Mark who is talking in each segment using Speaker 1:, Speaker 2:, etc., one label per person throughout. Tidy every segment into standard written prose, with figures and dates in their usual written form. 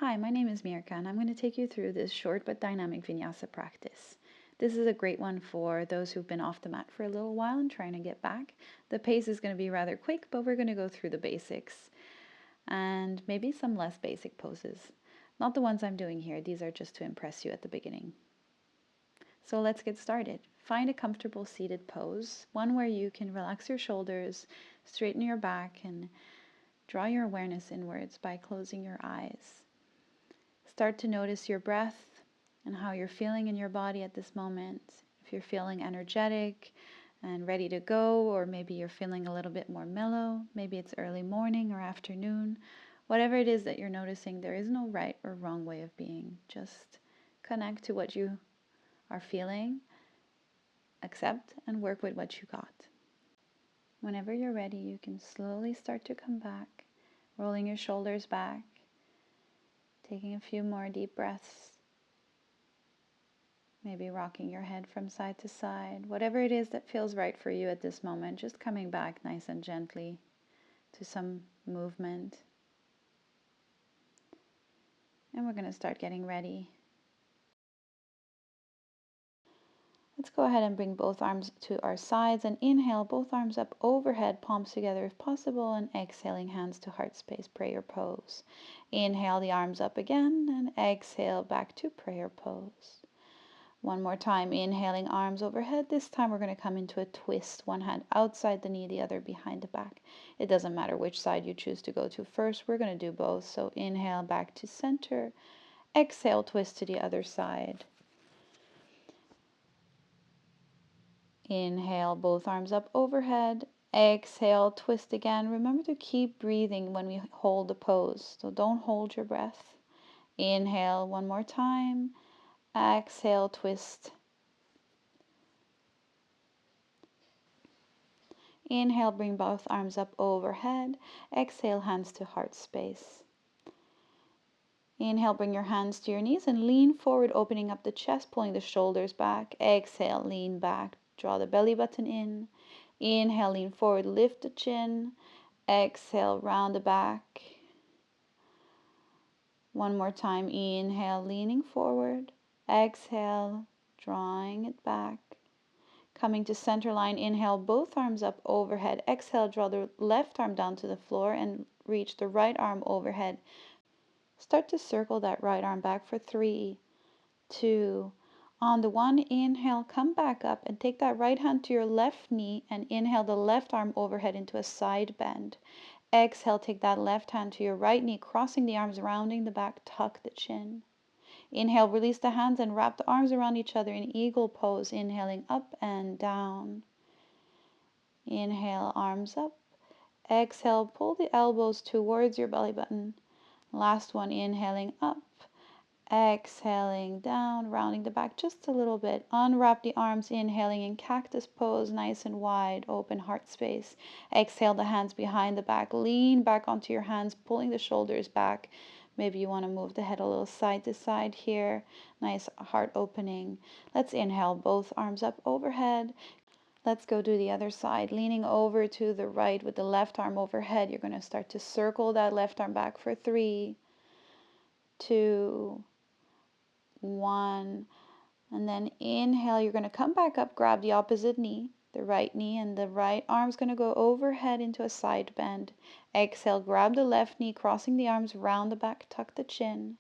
Speaker 1: Hi, my name is Mirka and I'm going to take you through this short but dynamic Vinyasa practice. This is a great one for those who've been off the mat for a little while and trying to get back. The pace is going to be rather quick, but we're going to go through the basics and maybe some less basic poses. Not the ones I'm doing here, these are just to impress you at the beginning. So let's get started. Find a comfortable seated pose, one where you can relax your shoulders, straighten your back, and draw your awareness inwards by closing your eyes. Start to notice your breath and how you're feeling in your body at this moment. If you're feeling energetic and ready to go, or maybe you're feeling a little bit more mellow, maybe it's early morning or afternoon, whatever it is that you're noticing, there is no right or wrong way of being. Just connect to what you are feeling, accept, and work with what you got. Whenever you're ready, you can slowly start to come back, rolling your shoulders back, taking a few more deep breaths, maybe rocking your head from side to side. Whatever it is that feels right for you at this moment, just coming back nice and gently to some movement. And we're going to start getting ready. Let's go ahead and bring both arms to our sides and inhale, both arms up overhead, palms together if possible, and exhaling, hands to heart space, prayer pose. Inhale the arms up again and exhale back to prayer pose. One more time, inhaling, arms overhead. This time we're going to come into a twist, one hand outside the knee, the other behind the back. It doesn't matter which side you choose to go to first, we're going to do both. So inhale back to center, exhale, twist to the other side. Inhale, both arms up overhead. Exhale, twist again. Remember to keep breathing when we hold the pose, so don't hold your breath. Inhale one more time. Exhale, twist. Inhale, bring both arms up overhead. Exhale, hands to heart space. Inhale, bring your hands to your knees and lean forward, opening up the chest, pulling the shoulders back. Exhale, lean back. Draw the belly button in. Inhale, lean forward, lift the chin. Exhale, round the back. One more time. Inhale, leaning forward. Exhale, drawing it back. Coming to center line, inhale, both arms up overhead. Exhale, draw the left arm down to the floor and reach the right arm overhead. Start to circle that right arm back for 3, 2. On the 1, inhale, come back up and take that right hand to your left knee and inhale the left arm overhead into a side bend. Exhale, take that left hand to your right knee, crossing the arms, rounding the back, tuck the chin. Inhale, release the hands and wrap the arms around each other in eagle pose, inhaling up and down. Inhale, arms up. Exhale, pull the elbows towards your belly button. Last one, inhaling up. Exhaling down, rounding the back just a little bit. Unwrap the arms, inhaling in cactus pose, nice and wide, open heart space. Exhale the hands behind the back. Lean back onto your hands, pulling the shoulders back. Maybe you want to move the head a little side to side here. Nice heart opening. Let's inhale, both arms up overhead. Let's go do the other side, leaning over to the right with the left arm overhead. You're going to start to circle that left arm back for 3, 2, 1, and then inhale. You're going to come back up, grab the opposite knee, the right knee, and the right arm's going to go overhead into a side bend. Exhale, grab the left knee, crossing the arms, round the back, tuck the chin,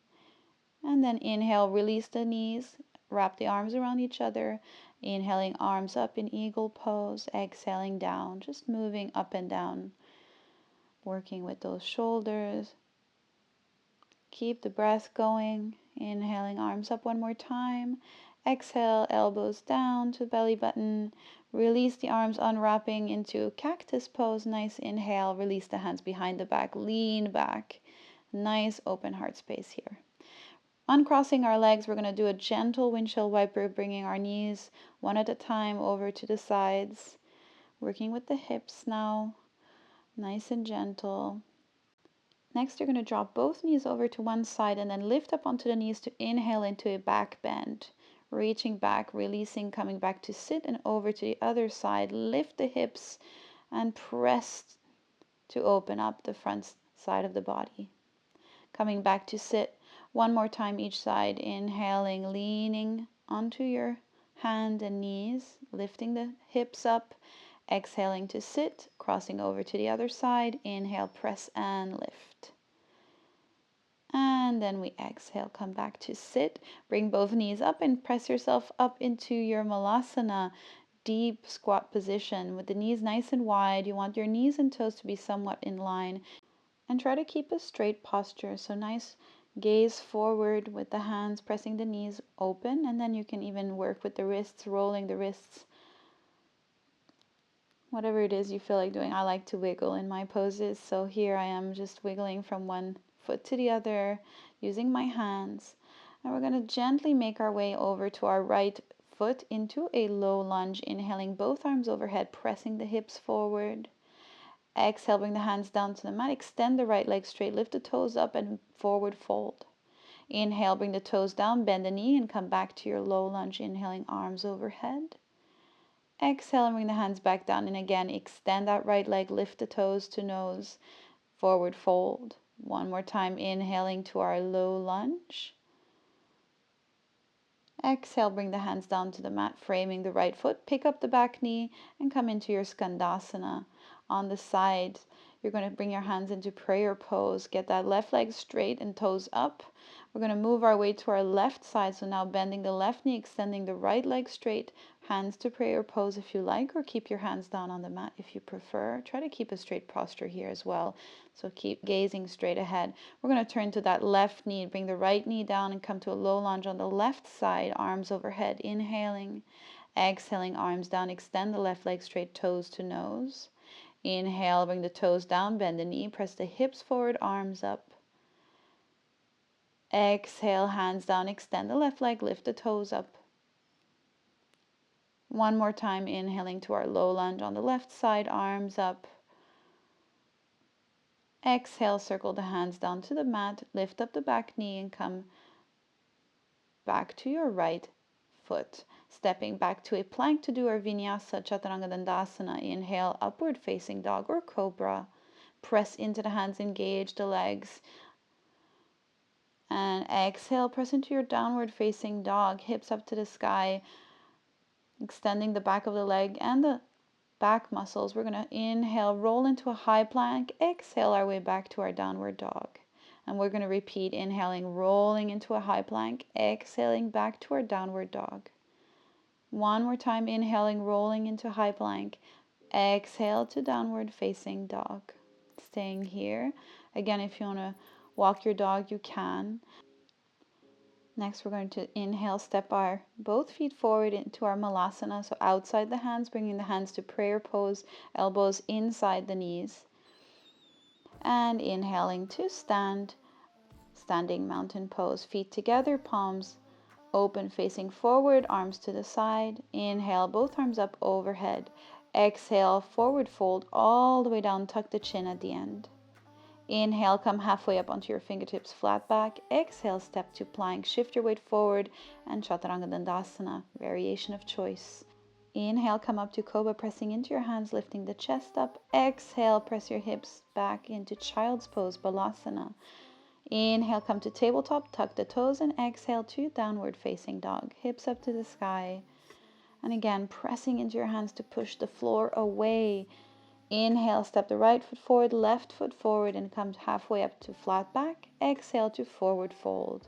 Speaker 1: and then inhale, release the knees, wrap the arms around each other. Inhaling, arms up in eagle pose. Exhaling down, just moving up and down, working with those shoulders. Keep the breath going. Inhaling, arms up one more time. Exhale, elbows down to belly button. Release the arms, unwrapping into cactus pose. Nice inhale. Release the hands behind the back. Lean back. Nice open heart space here. Uncrossing our legs, we're going to do a gentle windshield wiper, bringing our knees one at a time over to the sides. Working with the hips now. Nice and gentle. Next, you're going to drop both knees over to one side and then lift up onto the knees to inhale into a back bend. Reaching back, releasing, coming back to sit and over to the other side. Lift the hips and press to open up the front side of the body. Coming back to sit. One more time each side, inhaling, leaning onto your hand and knees, lifting the hips up, exhaling to sit, crossing over to the other side, inhale, press and lift. And then we exhale, come back to sit, bring both knees up and press yourself up into your malasana, deep squat position with the knees nice and wide. You want your knees and toes to be somewhat in line and try to keep a straight posture. So nice gaze forward with the hands pressing the knees open, and then you can even work with the wrists, rolling the wrists, whatever it is you feel like doing. I like to wiggle in my poses, so here I am just wiggling from one foot to the other using my hands. And we're going to gently make our way over to our right foot into a low lunge, inhaling both arms overhead, pressing the hips forward. Exhale, bring the hands down to the mat, extend the right leg straight, lift the toes up and forward fold. Inhale, bring the toes down, bend the knee and come back to your low lunge, inhaling arms overhead. Exhale and bring the hands back down, and again extend that right leg, lift the toes to nose, forward fold. One more time, inhaling to our low lunge. Exhale, bring the hands down to the mat, framing the right foot, pick up the back knee and come into your skandasana. On the side, you're going to bring your hands into prayer pose. Get that left leg straight and toes up. We're going to move our way to our left side. So now bending the left knee, extending the right leg straight, hands to prayer pose if you like, or keep your hands down on the mat if you prefer. Try to keep a straight posture here as well. So keep gazing straight ahead. We're going to turn to that left knee, bring the right knee down and come to a low lunge on the left side, arms overhead, inhaling, exhaling, arms down, extend the left leg straight, toes to nose. Inhale, bring the toes down, bend the knee, press the hips forward, arms up. Exhale, hands down, extend the left leg, lift the toes up. One more time, inhaling to our low lunge on the left side, arms up. Exhale, circle the hands down to the mat, lift up the back knee and come back to your right foot. Stepping back to a plank to do our Vinyasa Chaturanga Dandasana. Inhale, upward facing dog or cobra. Press into the hands, engage the legs. And exhale, press into your downward facing dog, hips up to the sky, extending the back of the leg and the back muscles. We're going to inhale, roll into a high plank, exhale our way back to our downward dog. And we're going to repeat, inhaling, rolling into a high plank, exhaling back to our downward dog. One more time, inhaling, rolling into high plank, exhale to downward facing dog. Staying here. Again, if you want to walk your dog, you can. Next, we're going to inhale, step our both feet forward into our malasana. So outside the hands, bringing the hands to prayer pose, elbows inside the knees. And inhaling to stand, standing mountain pose. Feet together, palms open facing forward, arms to the side. Inhale, both arms up overhead. Exhale, forward fold all the way down, tuck the chin at the end. Inhale, come halfway up onto your fingertips, flat back. Exhale, step to plank. Shift your weight forward and Chaturanga Dandasana, variation of choice. Inhale, come up to Cobra, pressing into your hands, lifting the chest up. Exhale, press your hips back into Child's Pose, Balasana. Inhale, come to tabletop, tuck the toes, and exhale to downward facing dog. Hips up to the sky. And again, pressing into your hands to push the floor away. Inhale, step the right foot forward, left foot forward, and come halfway up to flat back. Exhale to forward fold.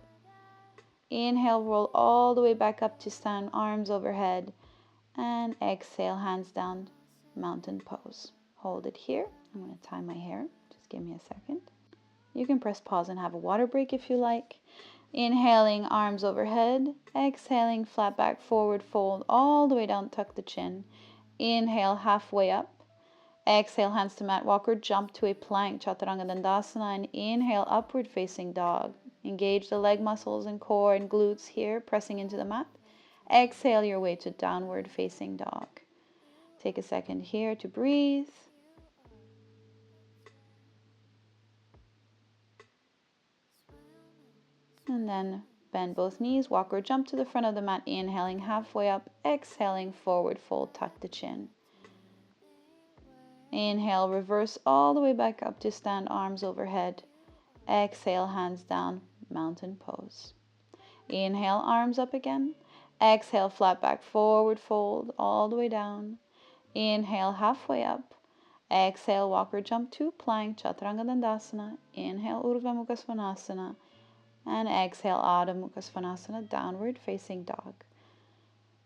Speaker 1: Inhale, roll all the way back up to stand, arms overhead. And exhale, hands down, mountain pose. Hold it here. I'm going to tie my hair. Just give me a second. You can press pause and have a water break if you like. Inhaling, arms overhead. Exhaling, flat back, forward fold, all the way down, tuck the chin. Inhale, halfway up. Exhale, hands to mat, walk or jump to a plank, Chaturanga Dandasana, and inhale, upward facing dog. Engage the leg muscles and core and glutes here, pressing into the mat. Exhale your way to downward facing dog. Take a second here to breathe. And then bend both knees, walk or jump to the front of the mat, inhaling halfway up, exhaling, forward fold, tuck the chin. Inhale, reverse all the way back up to stand, arms overhead. Exhale, hands down, mountain pose. Inhale, arms up again. Exhale, flat back forward fold all the way down. Inhale, halfway up. Exhale, walker jump to plank, Chaturanga Dandasana. Inhale, Urdhva Mukha Svanasana. And exhale, Adho Mukha Svanasana, downward facing dog.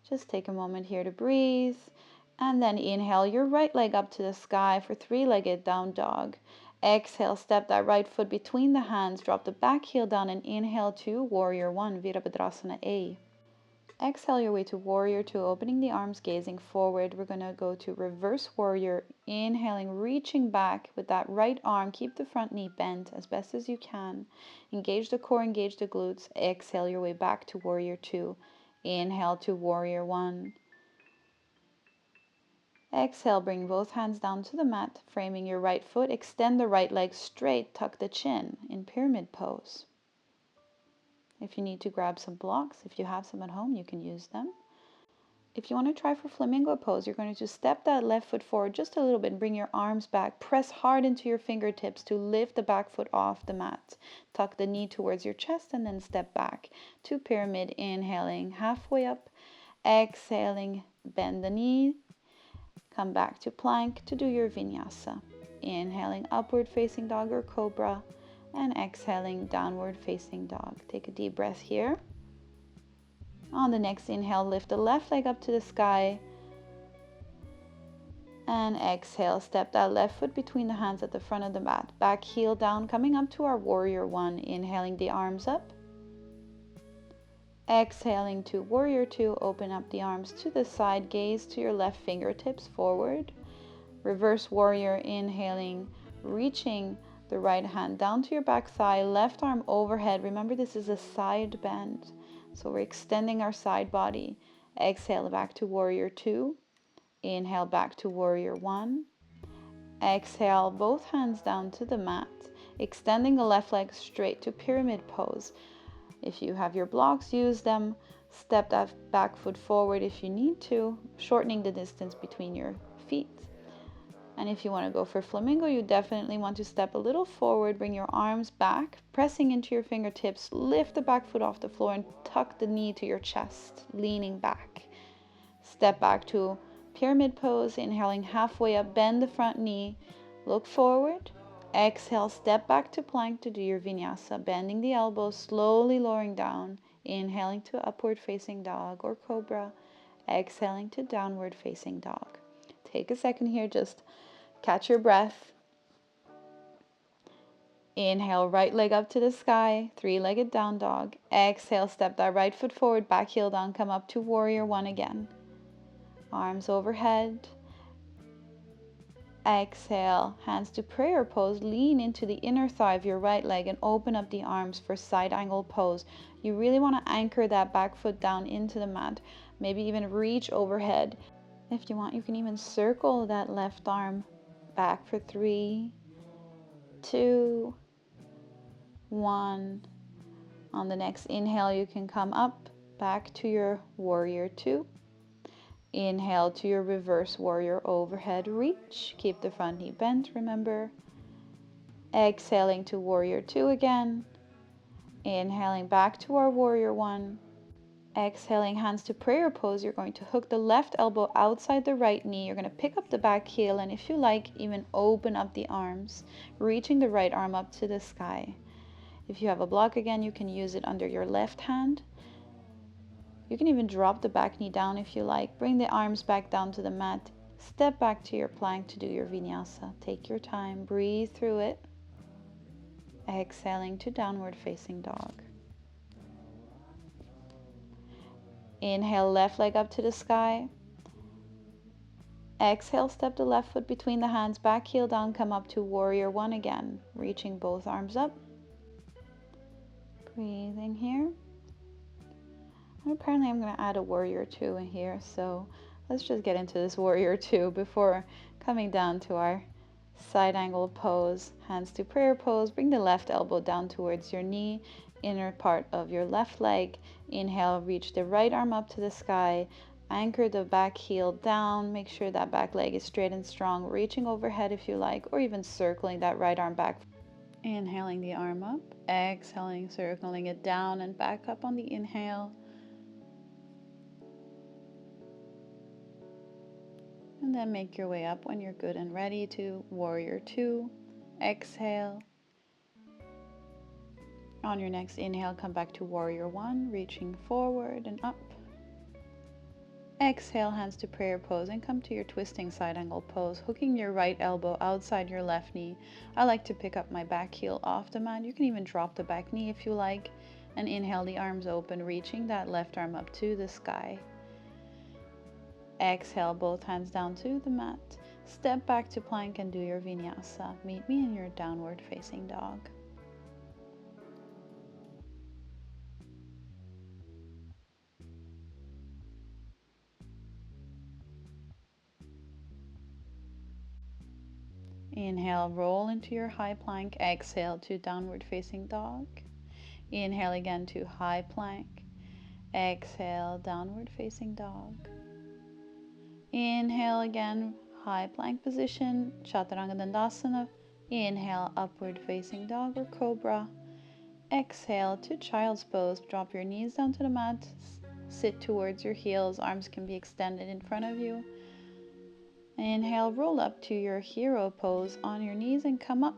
Speaker 1: Just take a moment here to breathe. And then inhale your right leg up to the sky for three-legged down dog. Exhale, step that right foot between the hands, drop the back heel down and inhale to Warrior One, Virabhadrasana A. Exhale your way to Warrior Two, opening the arms, gazing forward. We're going to go to Reverse Warrior, inhaling, reaching back with that right arm. Keep the front knee bent as best as you can. Engage the core, engage the glutes. Exhale your way back to Warrior Two. Inhale to Warrior One. Exhale, bring both hands down to the mat, framing your right foot. Extend the right leg straight, tuck the chin in pyramid pose. If you need to grab some blocks, if you have some at home, you can use them. If you want to try for flamingo pose, you're going to just step that left foot forward just a little bit and bring your arms back. Press hard into your fingertips to lift the back foot off the mat. Tuck the knee towards your chest and then step back to pyramid, inhaling halfway up. Exhaling, bend the knee. Come back to plank to do your vinyasa. Inhaling, upward facing dog or cobra, and exhaling, downward facing dog. Take a deep breath here. On the next inhale, lift the left leg up to the sky. And exhale, step that left foot between the hands at the front of the mat. Back heel down, coming up to our Warrior One. Inhaling the arms up. Exhaling to Warrior Two, open up the arms to the side, gaze to your left fingertips forward. Reverse Warrior, inhaling, reaching the right hand down to your back thigh, left arm overhead. Remember, this is a side bend, so we're extending our side body. Exhale back to Warrior Two. Inhale back to Warrior One. Exhale, both hands down to the mat, extending the left leg straight to pyramid pose. If you have your blocks, use them. Step that back foot forward if you need to, shortening the distance between your feet. And if you want to go for flamingo, you definitely want to step a little forward, bring your arms back, pressing into your fingertips, lift the back foot off the floor and tuck the knee to your chest, leaning back. Step back to pyramid pose, inhaling halfway up, bend the front knee, look forward. Exhale, step back to plank to do your vinyasa, bending the elbows, slowly lowering down, inhaling to upward facing dog or cobra, exhaling to downward facing dog. Take a second here, just catch your breath. Inhale, right leg up to the sky, three-legged down dog. Exhale, step that right foot forward, back heel down, come up to Warrior One again. Arms overhead. Exhale, hands to prayer pose. Lean into the inner thigh of your right leg and open up the arms for side angle pose. You really want to anchor that back foot down into the mat. Maybe even reach overhead. If you want, you can even circle that left arm back for 3, 2, 1. On the next inhale, you can come up back to your Warrior Two. Inhale to your Reverse Warrior overhead reach. Keep the front knee bent, remember. Exhaling to Warrior Two again. Inhaling back to our Warrior One. Exhaling, hands to prayer pose. You're going to hook the left elbow outside the right knee. You're going to pick up the back heel and if you like, even open up the arms, reaching the right arm up to the sky. If you have a block again, you can use it under your left hand. You can even drop the back knee down if you like. Bring the arms back down to the mat. Step back to your plank to do your vinyasa. Take your time, breathe through it. Exhaling to downward facing dog. Inhale, left leg up to the sky. Exhale, step the left foot between the hands, back heel down, come up to Warrior One again. Reaching both arms up. Breathing here. And apparently I'm going to add a Warrior Two in here, so let's just get into this Warrior Two before coming down to our side angle pose. Hands to prayer pose. Bring the left elbow down towards your knee, inner part of your left leg. Inhale, reach the right arm up to the sky. Anchor the back heel down. Make sure that back leg is straight and strong. Reaching overhead if you like, or even circling that right arm back. Inhaling the arm up, exhaling, circling it down and back up on the inhale. And then make your way up when you're good and ready to warrior two. Exhale. On your next inhale, come back to warrior one, reaching forward and up. Exhale, hands to prayer pose and come to your twisting side angle pose, hooking your right elbow outside your left knee. I like to pick up my back heel off the mat. You can even drop the back knee if you like. And inhale, the arms open, reaching that left arm up to the sky. Exhale, both hands down to the mat. Step back to plank and do your vinyasa. Meet me in your downward facing dog. Inhale, roll into your high plank. Exhale to downward facing dog. Inhale again to high plank. Exhale, downward facing dog. Inhale again, high plank position, Chaturanga Dandasana. Inhale, upward facing dog or cobra. Exhale to child's pose. Drop your knees down to the mat. Sit towards your heels. Arms can be extended in front of you. Inhale, roll up to your hero pose on your knees and come up.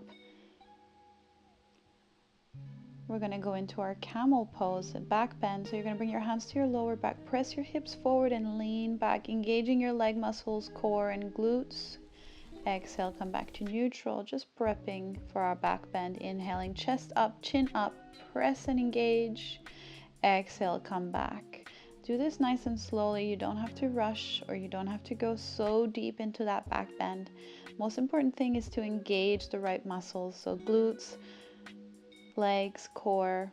Speaker 1: We're going to go into our camel pose, back bend. So you're going to bring your hands to your lower back, press your hips forward and lean back, engaging your leg muscles, core and glutes. Exhale, come back to neutral, just prepping for our back bend. Inhaling, chest up, chin up, press and engage. Exhale, come back. Do this nice and slowly. You don't have to rush or you don't have to go so deep into that back bend. Most important thing is to engage the right muscles, so glutes, legs, core.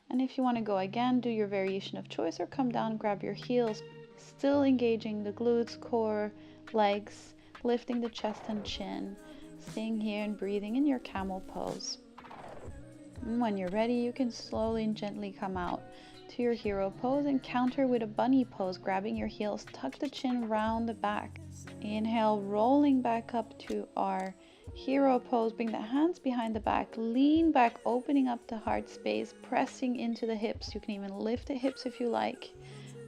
Speaker 1: And if you want to go again, do your variation of choice or come down, grab your heels, still engaging the glutes, core, legs, lifting the chest and chin, staying here and breathing in your camel pose. And when you're ready, you can slowly and gently come out to your hero pose and counter with a bunny pose, grabbing your heels, tuck the chin round the back. Inhale, rolling back up to our hero pose. Bring the hands behind the back, lean back, opening up the heart space, pressing into the hips. You can even lift the hips if you like.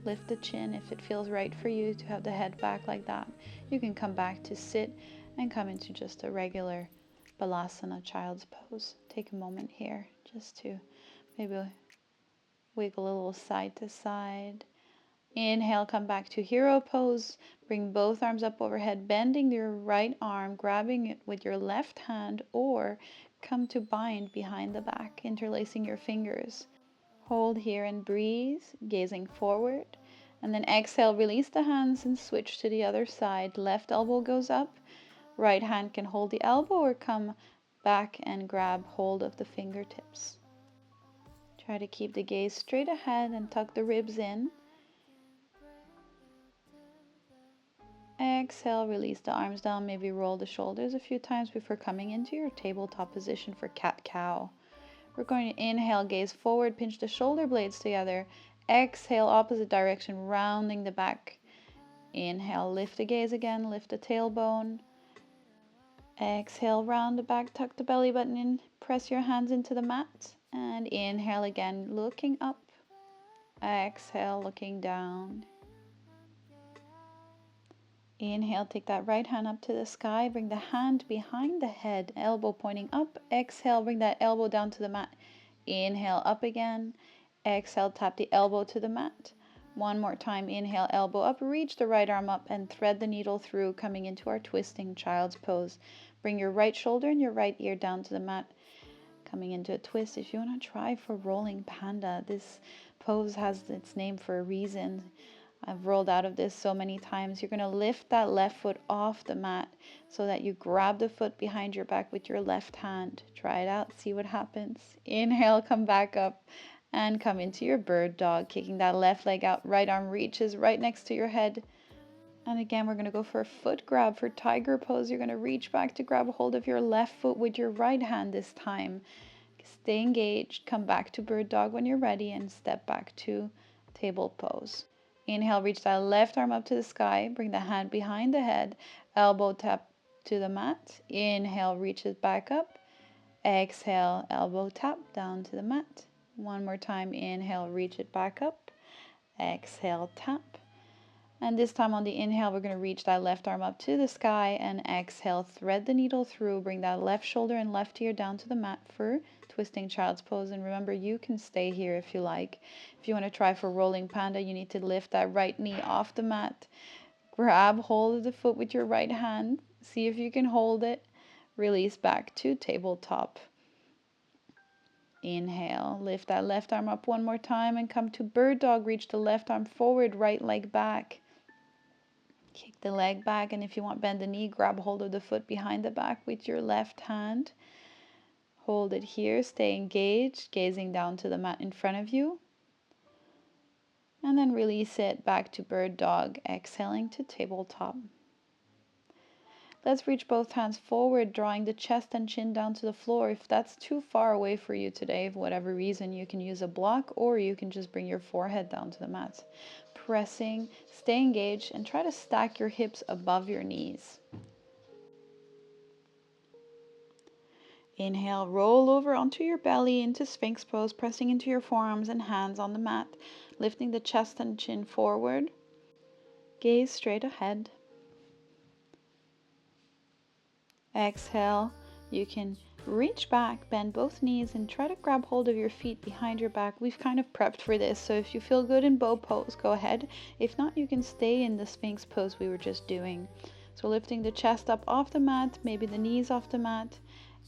Speaker 1: Lift the chin if it feels right for you to have the head back like that. You can come back to sit and come into just a regular Balasana child's pose. Take a moment here just to maybe wiggle a little side to side. Inhale, come back to hero pose. Bring both arms up overhead, bending your right arm, grabbing it with your left hand, or come to bind behind the back, interlacing your fingers. Hold here and breathe, gazing forward. And then exhale, release the hands and switch to the other side. Left elbow goes up. Right hand can hold the elbow or come back and grab hold of the fingertips. Try to keep the gaze straight ahead and tuck the ribs in. Exhale, release the arms down. Maybe roll the shoulders a few times before coming into your tabletop position for cat-cow. We're going to inhale, gaze forward, pinch the shoulder blades together. Exhale, opposite direction, rounding the back. Inhale, lift the gaze again, lift the tailbone. Exhale, round the back, tuck the belly button in, press your hands into the mat. And inhale again, looking up. Exhale, looking down. Inhale, take that right hand up to the sky. Bring the hand behind the head, elbow pointing up. Exhale, bring that elbow down to the mat. Inhale, up again. Exhale, tap the elbow to the mat. One more time, inhale, elbow up. Reach the right arm up and thread the needle through, coming into our twisting child's pose. Bring your right shoulder and your right ear down to the mat, coming into a twist. If you want to try for rolling panda, this pose has its name for a reason. I've rolled out of this so many times. You're going to lift that left foot off the mat so that you grab the foot behind your back with your left hand. Try it out, see what happens. Inhale, come back up and come into your bird dog, kicking that left leg out. Right arm reaches right next to your head. And again, we're going to go for a foot grab for tiger pose. You're going to reach back to grab a hold of your left foot with your right hand this time. Stay engaged. Come back to bird dog when you're ready and step back to table pose. Inhale, reach that left arm up to the sky. Bring the hand behind the head. Elbow tap to the mat. Inhale, reach it back up. Exhale, elbow tap down to the mat. One more time, inhale, reach it back up. Exhale, tap. And this time on the inhale, we're going to reach that left arm up to the sky, and exhale, thread the needle through, bring that left shoulder and left ear down to the mat for twisting child's pose. And remember, you can stay here if you like. If you want to try for rolling panda, you need to lift that right knee off the mat. Grab hold of the foot with your right hand. See if you can hold it. Release back to tabletop. Inhale, lift that left arm up one more time and come to bird dog. Reach the left arm forward, right leg back. Kick the leg back, and if you want, bend the knee, grab hold of the foot behind the back with your left hand. Hold it here, stay engaged, gazing down to the mat in front of you. And then release it back to bird dog, exhaling to tabletop. Let's reach both hands forward, drawing the chest and chin down to the floor. If that's too far away for you today, for whatever reason, you can use a block, or you can just bring your forehead down to the mat. Pressing, stay engaged, and try to stack your hips above your knees. Inhale, roll over onto your belly into Sphinx pose, pressing into your forearms and hands on the mat, lifting the chest and chin forward. Gaze straight ahead. Exhale, you can reach back, bend both knees, and try to grab hold of your feet behind your back. We've kind of prepped for this, so if you feel good in bow pose, go ahead. If not, you can stay in the Sphinx pose we were just doing. So lifting the chest up off the mat, maybe the knees off the mat.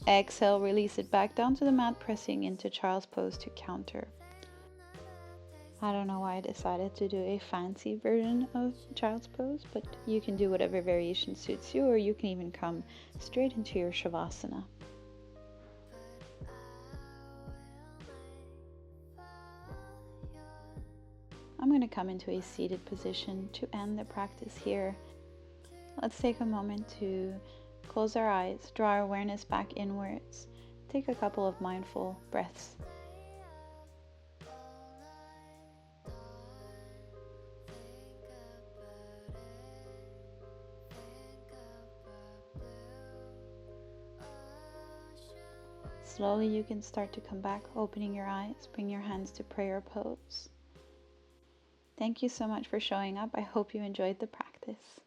Speaker 1: Exhale, release it back down to the mat, pressing into child's pose to counter. I don't know why I decided to do a fancy version of child's pose, but you can do whatever variation suits you, or you can even come straight into your shavasana. I'm going to come into a seated position to end the practice here. Let's take a moment to close our eyes, draw our awareness back inwards. Take a couple of mindful breaths. Slowly you can start to come back, opening your eyes, bring your hands to prayer pose. Thank you so much for showing up. I hope you enjoyed the practice.